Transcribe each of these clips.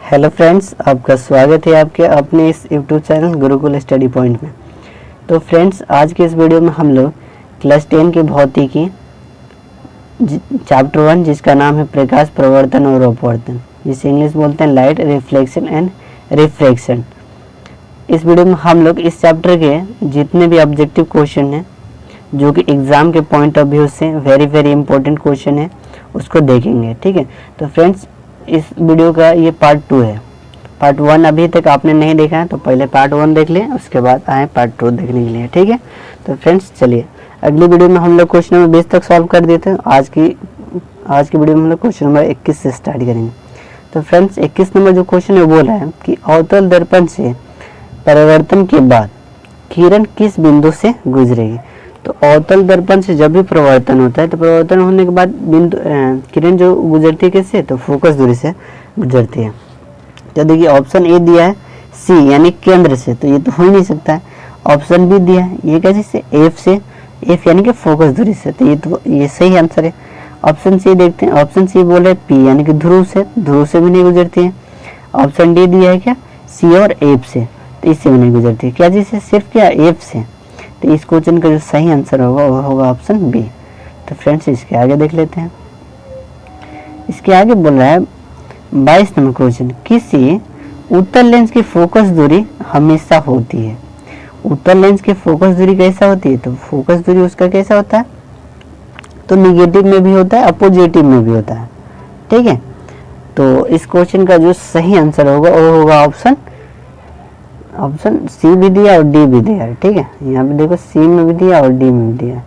Hello friends, आपका स्वागत है आपके अपने इस YouTube channel Gurukul study point में। तो फ्रेंड्स, आज के इस वीडियो में हम लोग क्लास 10 की भौतिकी चैप्टर 1 जिसका नाम है प्रकाश प्रवर्तन और अपवर्तन, जिसे इंग्लिश बोलते हैं लाइट रिफ्लेक्शन एंड रिफ्रैक्शन। इस वीडियो में हम लोग इस चैप्टर के जितने भी ऑब्जेक्टिव क्वेश्चन हैं जो कि एग्ज़ाम के पॉइंट ऑफ व्यू से वेरी इंपॉर्टेंट क्वेश्चन है उसको देखेंगे। ठीक है, तो फ्रेंड्स इस वीडियो का ये पार्ट 2 है। पार्ट 1 अभी तक आपने नहीं देखा है तो पहले पार्ट 1 देख लें, उसके बाद आए पार्ट 2 देखने के लिए। ठीक है, तो फ्रेंड्स चलिए अगली वीडियो में हम लोग क्वेश्चन नंबर 20 तक सॉल्व कर देते हैं। आज की वीडियो में हम लोग क्वेश्चन नंबर 21 से स्टार्ट करेंगे। तो फ्रेंड्स 21 नंबर जो क्वेश्चन है वो है कि अवतल दर्पण से परिवर्तन के बाद किरण किस बिंदु से गुजरेगी। तो अवतल दर्पण से जब भी परिवर्तन होता है तो परिवर्तन होने के बाद बिंदु किरण जो गुजरती है किससे, तो फोकस दूरी से गुजरती है। तो देखिए ऑप्शन ए दिया है सी यानी केंद्र से, तो ये तो हो ही नहीं सकता है। ऑप्शन बी दिया है ये कैसे से एफ से, एफ यानी कि फोकस दूरी से, तो ये सही आंसर है। ऑप्शन सी देखते हैं, ऑप्शन सी बोल रहे पी यानी कि ध्रुव से भी नहीं गुजरती है। ऑप्शन डी दिया है क्या सी और एफ से, तो इससे भी नहीं गुजरती है। क्या चीज से, सिर्फ क्या एफ से। तो इस क्वेश्चन का जो सही आंसर होगा वो होगा ऑप्शन बी। तो फ्रेंड्स इसके आगे देख लेते हैं। इसके आगे बोल रहा है 22 नंबर क्वेश्चन, किसी उत्तल लेंस की फोकस दूरी हमेशा होती है। उत्तल लेंस की फोकस दूरी कैसा होती है, तो फोकस दूरी उसका कैसा होता है, तो निगेटिव में भी होता है अपोजिटिव में भी होता है। ठीक है, तो इस क्वेश्चन का जो सही आंसर होगा वो होगा ऑप्शन सी भी दिया और डी भी दिया है। ठीक है, यहाँ पे देखो सी में भी दिया और डी में भी दिया।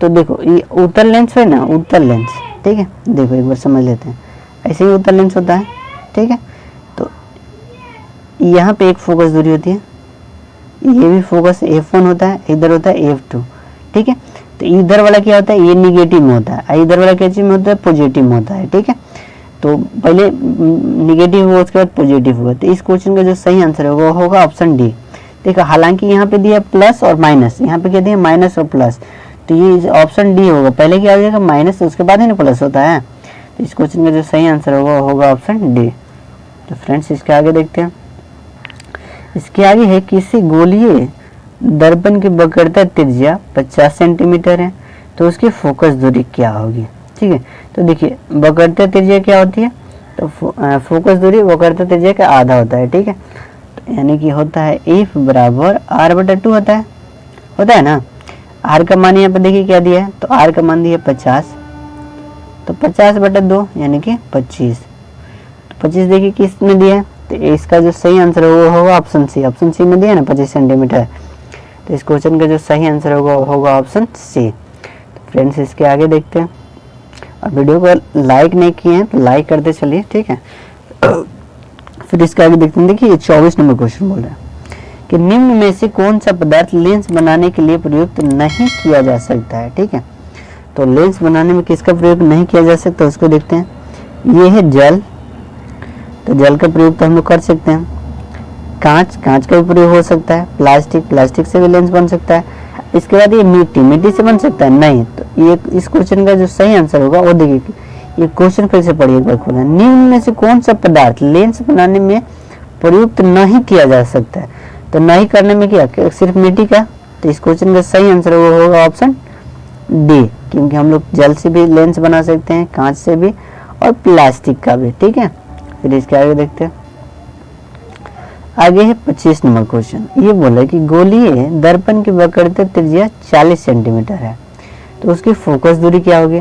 तो देखो ये उत्तल लेंस है ना, उत्तल लेंस, ठीक है, देखो एक बार समझ लेते हैं। ऐसे ही उत्तल लेंस होता है। ठीक है, तो यहाँ पे एक फोकस दूरी होती है, ये भी फोकस F1 होता है, इधर होता है F2। ठीक है, तो इधर वाला क्या होता है, ये निगेटिव में होता है, इधर वाला क्या चीज में होता है, पॉजिटिव में होता है। ठीक है, तो पहले निगेटिव हुआ उसके बाद पॉजिटिव हुआ। तो इस क्वेश्चन का जो सही आंसर होगा वो होगा ऑप्शन डी। देखो हालांकि यहाँ पे दिया प्लस और माइनस, यहाँ पे क्या दिया माइनस और प्लस, तो ये ऑप्शन डी होगा। पहले क्या हो जाएगा माइनस, उसके बाद ही ना प्लस होता है। तो इस क्वेश्चन का जो सही आंसर होगा वो होगा ऑप्शन डी। तो फ्रेंड्स इसके आगे देखते हैं। इसके आगे है किसी गोलीय दर्पण की वक्रता त्रिज्या 50 सेंटीमीटर है, तो उसकी फोकस दूरी क्या होगी। ठीक है, तो देखिए वक्रता त्रिज्या क्या होती है, तो फोकस दूरी वक्रता त्रिज्या का आधा होता है। ठीक है, तो यानी कि होता है एफ बराबर आर बटा 2 होता है ना। आर का मान यहाँ पे देखिए क्या दिया है, तो आर का मान दिया 50, तो 50 बटा 2 यानी कि 25। तो 25 देखिए किस में दिया है, तो इसका जो सही आंसर होगा वो होगा ऑप्शन सी। ऑप्शन सी में दिया ना 25 सेंटीमीटर, तो इस क्वेश्चन का जो सही आंसर होगा वो होगा ऑप्शन सी। तो फ्रेंड्स इसके आगे देखते हैं। और वीडियो को लाइक नहीं किए हैं तो लाइक करते चलिए। ठीक है, फिर इसके आगे देखते हैं। देखिए 24 नंबर क्वेश्चन बोल रहा है कि निम्न में से कौन सा पदार्थ लेंस बनाने के लिए प्रयुक्त नहीं किया जा सकता है। ठीक है, तो लेंस बनाने में किसका प्रयोग नहीं किया जा सकता उसको देखते हैं। ये है जल, तो जल का प्रयोग तो हम लोग कर सकते हैं। कांच का भी प्रयोग हो सकता है। प्लास्टिक से भी लेंस बन सकता है। इसके बाद ये मिट्टी से बन सकता है नहीं। तो ये इस क्वेश्चन का जो सही आंसर होगा वो देखिए, ये क्वेश्चन फिर से पढ़िए एक बार खोला। निम्न में से कौन सा पदार्थ लेंस बनाने में प्रयुक्त नहीं किया जा सकता है, तो नहीं करने में क्या सिर्फ मिट्टी का। तो इस क्वेश्चन का सही आंसर होगा ऑप्शन डी, क्योंकि हम लोग जल से भी लेंस बना सकते हैं, कांच से भी और प्लास्टिक का भी। ठीक है, फिर इसके आगे देखते हैं। आगे है 25 नंबर क्वेश्चन। ये बोला कि गोलीय दर्पण की वक्रता त्रिज्या 40 सेंटीमीटर है, तो उसकी फोकस दूरी क्या होगी।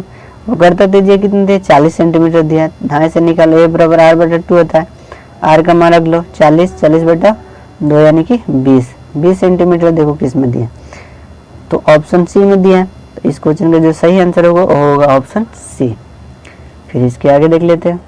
वक्रता त्रिज्या कितनी थी, 40 सेंटीमीटर दिया है। ढाई से निकालो, ए बराबर आर बटा 2 होता है। आर का मान रख लो 40 बटा 2 यानी कि 20 सेंटीमीटर देखो किस में दिया, तो ऑप्शन सी में दिया है। तो इस क्वेश्चन का जो सही आंसर होगा वो होगा ऑप्शन सी। फिर इसके आगे देख लेते हैं।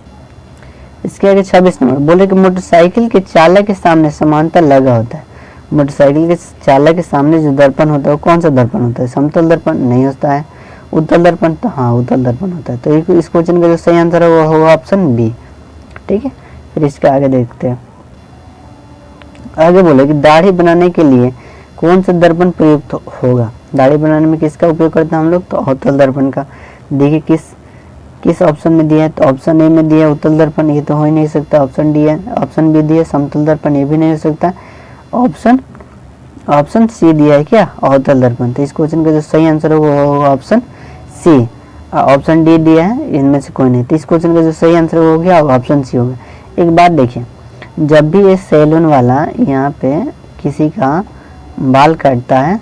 इसके आगे 26 नंबर बोले कि मोटरसाइकिल के चालक के सामने समांतर लगा होता है। मोटरसाइकिल के चालक के सामने जो दर्पण होता है वो कौन सा दर्पण होता है, समतल दर्पण नहीं होता है, उत्तल दर्पण, तो हाँ उत्तल दर्पण होता है। तो इस क्वेश्चन का जो सही आंसर है वो होगा ऑप्शन बी। ठीक है, फिर इसके आगे देखते हैं। आगे बोले कि दाढ़ी बनाने के लिए कौन सा दर्पण प्रयुक्त होगा। दाढ़ी बनाने में किसका उपयोग करते हैं हम लोग, तो अवतल दर्पण का। देखिए किस ऑप्शन में दिया है, तो ऑप्शन ए में दिया है उत्तल दर्पण, ये तो हो ही नहीं सकता। ऑप्शन डी है, ऑप्शन बी दिया है समतल दर्पण, ये भी नहीं हो सकता। ऑप्शन सी दिया है क्या, अवतल दर्पण। तो इस क्वेश्चन का जो सही आंसर होगा वो होगा ऑप्शन सी। ऑप्शन डी दिया है, इनमें से कोई नहीं। तो इस क्वेश्चन का जो सही आंसर हो गया ऑप्शन सी होगा। एक बात देखिए, जब भी ये सैलून वाला यहाँ पे किसी का बाल काटता है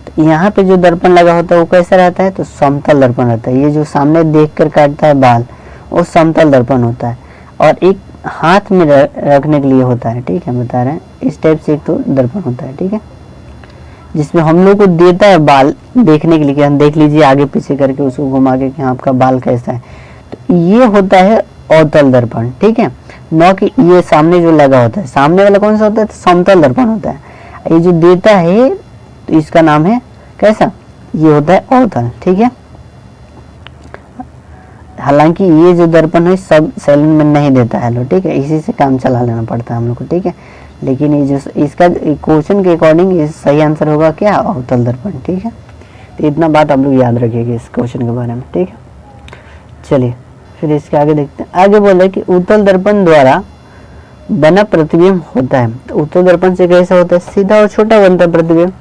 तो यहाँ पे जो दर्पण लगा होता है वो कैसा रहता है, तो समतल दर्पण रहता है। ये जो सामने देख कर काटता है बाल वो समतल दर्पण होता है, और एक हाथ में रखने के लिए होता है, ठीक है, बता रहे हैं। इस टाइप से एक तो दर्पण होता है, ठीक है, जिसमें हम लोग को देता है बाल देखने के लिए कि हम देख लीजिए आगे पीछे करके उसको घुमा के कि आपका बाल कैसा है। तो ये होता है अवतल दर्पण, ठीक है, न कि ये सामने जो लगा होता है। सामने वाला कौन सा होता है, तो समतल दर्पण होता है। ये जो देता है तो इसका नाम है कैसा, ये होता है अवतल, ठीक है। हालांकि ये जो दर्पण है सब सैलून में नहीं देता है लोग, ठीक है, इसी से काम चला लेना पड़ता है हम लोग को, ठीक है। लेकिन ये जो इसका क्वेश्चन के अकॉर्डिंग ये सही आंसर होगा क्या, अवतल दर्पण, ठीक है। तो इतना बात आप लोग याद रखिएगा इस क्वेश्चन के बारे में, ठीक है। चलिए फिर इसके आगे देखते हैं। आगे बोल रहे हैं कि उत्तल दर्पण द्वारा बना प्रतिबिंब होता है। तो उत्तल दर्पण से कैसा होता है, सीधा और छोटा बनता है प्रतिबिंब।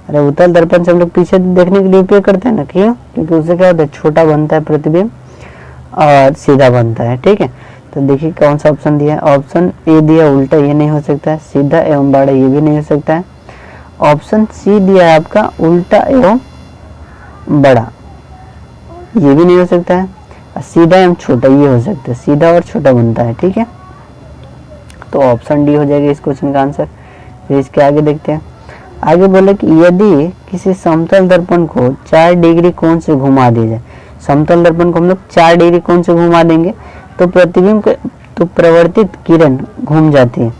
अरे उत्तल दर्पण से हम लोग पीछे देखने के लिए उपयोग करते हैं ना, क्यों, क्योंकि उससे क्या होता है, छोटा बनता है प्रतिबिंब और सीधा बनता है, ठीक है। तो देखिए कौन सा ऑप्शन दिया है, ऑप्शन ए दिया उल्टा, ये नहीं हो सकता है। सीधा एवं बड़ा, ये भी नहीं हो सकता है। ऑप्शन सी दिया है आपका उल्टा एवं बड़ा, ये भी नहीं हो सकता है। सीधा एवं छोटा, ये हो सकता है, सीधा और छोटा बनता है, ठीक है। तो ऑप्शन डी हो जाएगा इस क्वेश्चन का आंसर। फिर इसके आगे देखते हैं। आगे बोले कि यदि किसी समतल दर्पण को 4 डिग्री कोण से घुमा दिया जाए, समतल दर्पण को हम लोग 4 डिग्री कोण से घुमा देंगे तो प्रतिबिंब तो प्रवर्तित किरण घूम जाती है।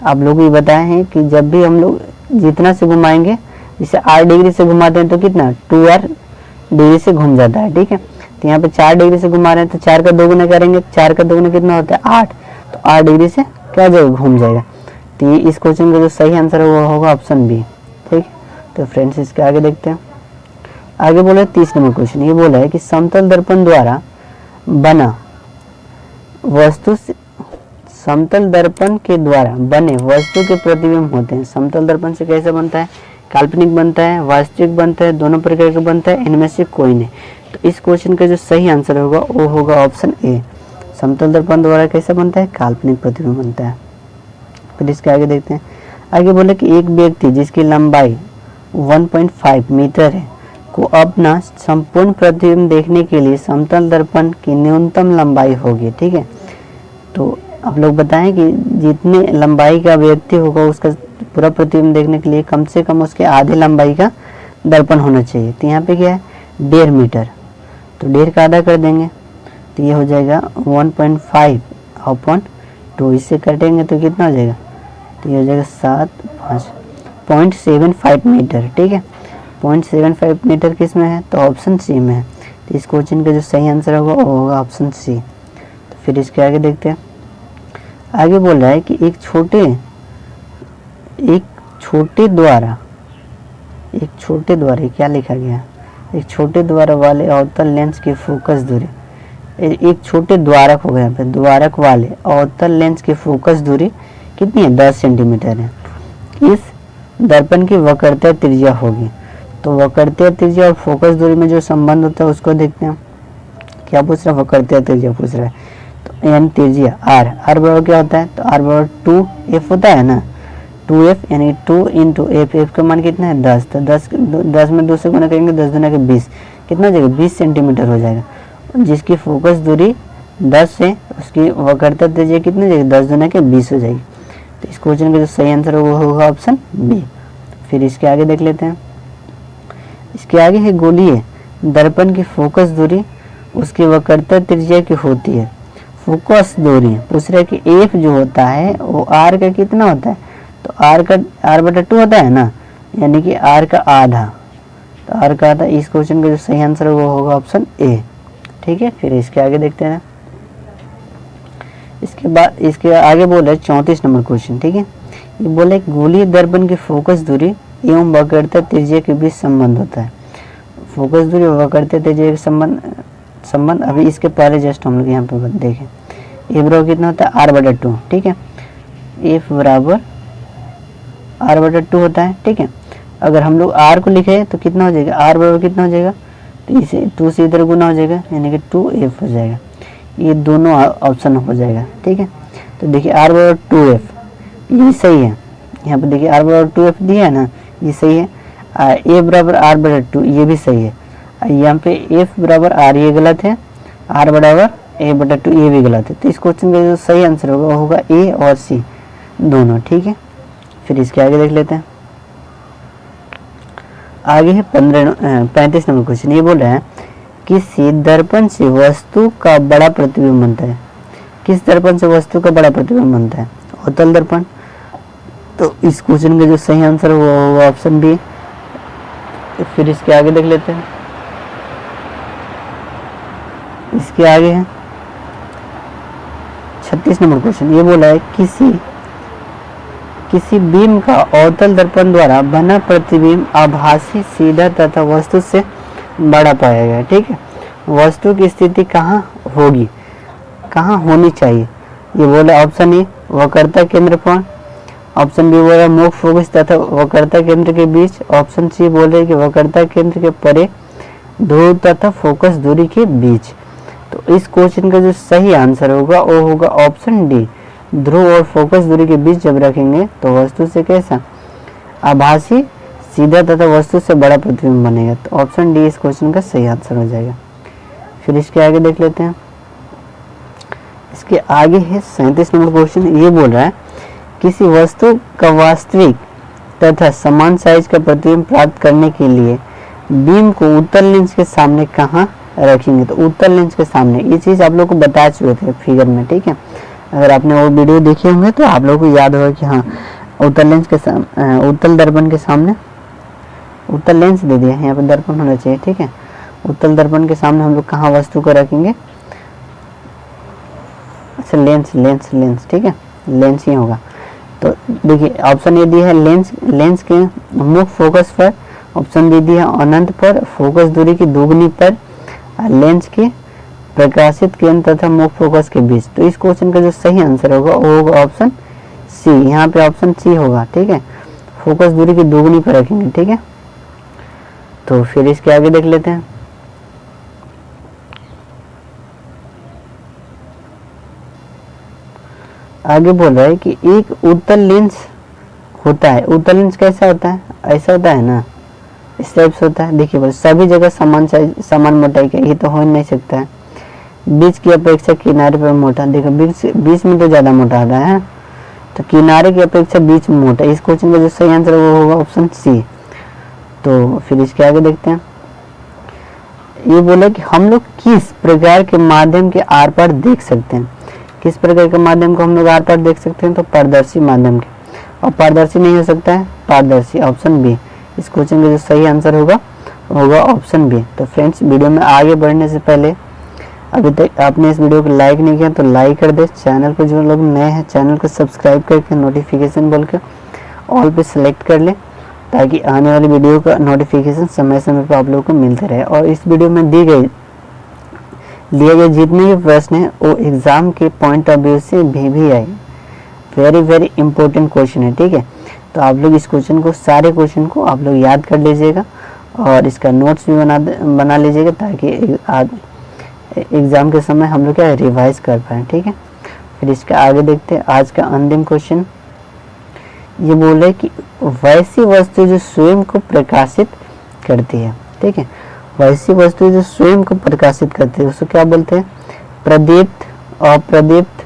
आप लोग ये बताए हैं कि जब भी हम लोग जितना से घुमाएंगे, जैसे 8 डिग्री से घुमाते हैं तो कितना 2r डिग्री से घूम जाता है, ठीक है। तो यहाँ पे 4 डिग्री से घुमा रहे हैं तो 4 का 2 गुना करेंगे, 4 का 2 गुना कितना होता है 8, तो 8 डिग्री से क्या जाएगा, घूम जाएगा। तो ये इस क्वेश्चन का जो सही आंसर होगा ऑप्शन बी, ठीक है। तो फ्रेंड्स इसके आगे देखते हैं। आगे बोला 30 नंबर क्वेश्चन, ये बोला है कि समतल दर्पण द्वारा बना वस्तु से, समतल दर्पण के द्वारा बने वस्तु के प्रतिबिंब होते हैं। समतल दर्पण से कैसे बनता है, काल्पनिक बनता है, वास्तविक बनता है, दोनों प्रकार का बनता है, इनमें से कोई नहीं। तो इस क्वेश्चन का जो सही आंसर होगा वो होगा ऑप्शन ए। समतल दर्पण द्वारा कैसा बनता है, काल्पनिक प्रतिबिंब बनता है। फिर इसके आगे देखते हैं। आगे बोले कि एक व्यक्ति जिसकी लंबाई 1.5 मीटर है को अपना संपूर्ण प्रतिबिंब देखने के लिए समतल दर्पण की न्यूनतम लंबाई होगी, ठीक है। तो आप लोग बताएं कि जितने लंबाई का व्यक्ति होगा उसका पूरा प्रतिबिंब देखने के लिए कम से कम उसके आधे लंबाई का दर्पण होना चाहिए। तो यहाँ पे क्या है 1.5 मीटर, तो 1.5 का आधा कर देंगे तो ये हो जाएगा 1.5 अपॉन 2, इससे कटेंगे तो कितना हो जाएगा, तो ये हो जाएगा 0.75 मीटर, ठीक है। 0.75 मीटर किस में है, तो ऑप्शन सी में है। तो इस क्वेश्चन का जो सही आंसर होगा वो होगा ऑप्शन सी। तो फिर इसके आगे देखते हैं। आगे बोल रहा है कि एक छोटे द्वारा क्या लिखा गया, एक छोटे द्वारा वाले अवतल लेंस की फोकस दूरी, एक छोटे द्वारक हो गया यहाँ पे, द्वारक वाले अवतल लेंस की फोकस दूरी कितनी है, 10 सेंटीमीटर है। इस दर्पण की वक्रता त्रिज्या होगी। तो वक्रता त्रिज्या और फोकस दूरी में जो संबंध होता है उसको देखते हैं। क्या पूछ रहा है, वक्रता त्रिज्या पूछ रहा है। तो यानी त्रिज्या r बराबर क्या होता है, तो r बराबर 2f होता है ना, 2f यानी 2 इंटू एफ, एफ का मान कितना है 10, तो 10 में 2 से गुना करेंगे 10 दुना के 20, कितना हो जाएगा 20 सेंटीमीटर हो जाएगा। जिसकी फोकस दूरी 10 है उसकी वक्रता त्रिज्या कितनी हो जाएगी, 10 दुना के 20 हो जाएगी। तो इस क्वेश्चन का जो सही आंसर होगा ऑप्शन बी। फिर इसके आगे देख लेते हैं। इसके आगे है गोलीय दर्पण की फोकस दूरी उसकी वक्रता त्रिज्या की होती है। फोकस दूरी पूछ रहे कि एफ जो होता है वो आर का कितना होता है, तो आर बटा 2 होता है ना, यानी कि आर का आधा, तो आर का आधा। इस क्वेश्चन का जो सही आंसर होगा ऑप्शन ए, ठीक है। फिर इसके आगे देखते हैं। इसके बाद इसके आगे बोले 34 नंबर क्वेश्चन, ठीक है। ये बोले गोलीय दर्पण की फोकस दूरी एवं वक्रता त्रिज्या के बीच संबंध होता है। फोकस दूरी और वक्रता त्रिज्या के संबंध संबंध अभी इसके पहले जस्ट हम लोग यहाँ पे देखें, ए बराबर कितना होता है r/2, ठीक है, एफ बराबर r/2 होता है, ठीक है। अगर हम लोग r को लिखे तो कितना हो जाएगा, r बराबर कितना हो जाएगा, तो इसे 2 से इधर गुना हो जाएगा यानी कि 2f हो जाएगा, ये दोनों ऑप्शन हो जाएगा, ठीक है। तो देखिए r बराबर 2f ये सही है, यहाँ पे देखिए r बराबर 2f दिया है ना, ये सही है। a बराबर r/2 ये भी सही है। यहाँ पे f बराबर r ये गलत है, r बराबर a/2 ये भी गलत है। तो इस क्वेश्चन का जो सही आंसर होगा वो होगा a और c दोनों, ठीक है। फिर इसके आगे देख लेते हैं। आगे है 35 नंबर क्वेश्चन। ये बोल रहा है किसी दर्पण से वस्तु का बड़ा प्रतिबिंब बनता है। किस दर्पण से वस्तु का बड़ा प्रतिबिंब बनता है, अवतल दर्पण। तो इस क्वेश्चन का जो सही आंसर है वो होगा ऑप्शन बी। फिर इसके आगे देख लेते हैं। इसके आगे है 36 नंबर क्वेश्चन। ये बोला है किसी बीम का अवतल दर्पण द्वारा बना प्रतिबिंब आभासी, सीधा तथा वस्तु से बड़ा पाया गया, ठीक है। वस्तु की स्थिति कहाँ होगी, कहाँ होनी चाहिए, ये बोला ऑप्शन ए वक्रता केंद्र पर, ऑप्शन बी बोला मुख्य फोकस तथा वक्रता केंद्र के बीच, ऑप्शन सी बोल रहे कि वक्रता केंद्र के परे ध्रुव तथा फोकस दूरी के बीच। तो इस क्वेश्चन का जो सही आंसर होगा वो होगा ऑप्शन डी, ध्रुव और फोकस दूरी के बीच जब रखेंगे तो वस्तु से कैसा आभासी, सीधा तथा वस्तु से बड़ा प्रतिबिंब बनेगा। तो ऑप्शन डी इस क्वेश्चन का सही आंसर हो जाएगा। फिर इसके आगे देख लेते हैं। इसके आगे है 37 नंबर क्वेश्चन। ये बोल रहा है किसी वस्तु का वास्तविक तथा समान साइज का प्रतिबिंब प्राप्त करने के लिए बीम को उत्तल लेंस के सामने कहाँ रखेंगे। तो उत्तल लेंस के सामने, ये चीज़ आप लोग को बता चुके थे फिगर में, ठीक है। अगर आपने वो वीडियो देखे होंगे तो आप लोगों को याद होगा कि हाँ उत्तल लेंस के सामने, उत्तल दर्पण के सामने, उत्तल लेंस दे दिया है, यहाँ पे दर्पण होना चाहिए, ठीक है। उत्तल दर्पण के सामने हम लोग कहाँ वस्तु को रखेंगे, अच्छा लेंस, ठीक है, लेंस ही होगा। तो देखिए ऑप्शन ए दिया है लेंस के मुख्य फोकस पर, ऑप्शन बी दिया है अनंत पर, फोकस दूरी की दोगुनी पर, लेंस के प्रकाशित केंद्र तथा मुख्य फोकस के बीच। तो इस क्वेश्चन का जो सही आंसर होगा वो होगा ऑप्शन सी, यहाँ पे ऑप्शन सी होगा, ठीक है। फोकस दूरी की दोगुनी पर रखेंगे, ठीक है। तो फिर इसके आगे देख लेते हैं। आगे बोल रहा है कि एक उत्तल लेंस होता है। उत्तल लेंस कैसा होता है, ऐसा होता है ना, इस टाइप से होता है। देखिए बस सभी जगह समान साइज, समान मोटाई का, ये तो हो नहीं सकता है। बीच की अपेक्षा किनारे पर मोटा, देखो बीच में तो ज्यादा मोटा आता है, तो किनारे की अपेक्षा बीच में मोटा। इस क्वेश्चन का जो सही आंसर है वो होगा ऑप्शन सी। तो फिर इसके आगे देखते हैं। ये बोला कि हम लोग किस प्रकार के माध्यम के आर पार देख सकते हैं। किस प्रकार के माध्यम को हम लोग आर पार देख सकते हैं, तो पारदर्शी माध्यम के। और पारदर्शी नहीं हो सकता है, पारदर्शी, ऑप्शन बी। इस क्वेश्चन का जो सही आंसर होगा ऑप्शन बी। तो फ्रेंड्स वीडियो में आगे बढ़ने से पहले अभी तक आपने इस वीडियो को लाइक नहीं किया तो लाइक कर दे। चैनल पर जो लोग नए हैं चैनल को सब्सक्राइब करके नोटिफिकेशन बोल के ऑल पे सेलेक्ट कर ले, ताकि आने वाली वीडियो का नोटिफिकेशन समय समय पर आप लोगों को मिलते रहे। और इस वीडियो में लिए गए जितने भी प्रश्न हैं वो एग्जाम के पॉइंट ऑफ व्यू से भी आए। वेरी इंपॉर्टेंट क्वेश्चन है, ठीक है। तो आप लोग इस क्वेश्चन को, सारे क्वेश्चन को आप लोग याद कर लीजिएगा और इसका नोट्स भी बना लीजिएगा, ताकि एग्जाम के समय हम लोग क्या रिवाइज कर पाए, ठीक है। फिर इसका आगे देखते हैं। आज का अंतिम क्वेश्चन ये बोल रहे कि वैसी वस्तु जो स्वयं को प्रकाशित करती है, ठीक है। वैसी वस्तु जो स्वयं को प्रकाशित करती है उसको क्या बोलते हैं, प्रदीप्त, अप्रदीप्त,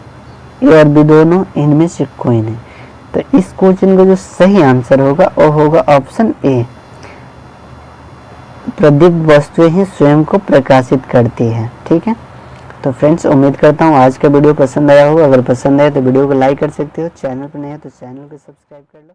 ए और बी दोनों, इनमें से कोई नहीं। तो इस क्वेश्चन का जो सही आंसर होगा वो होगा ऑप्शन ए, प्रदीप्त वस्तुएं ही स्वयं को प्रकाशित करती है, ठीक है। तो फ्रेंड्स उम्मीद करता हूँ आज का वीडियो पसंद आया होगा। अगर पसंद आया तो वीडियो को लाइक कर सकते हो, चैनल पर नहीं है तो चैनल को सब्सक्राइब कर लो।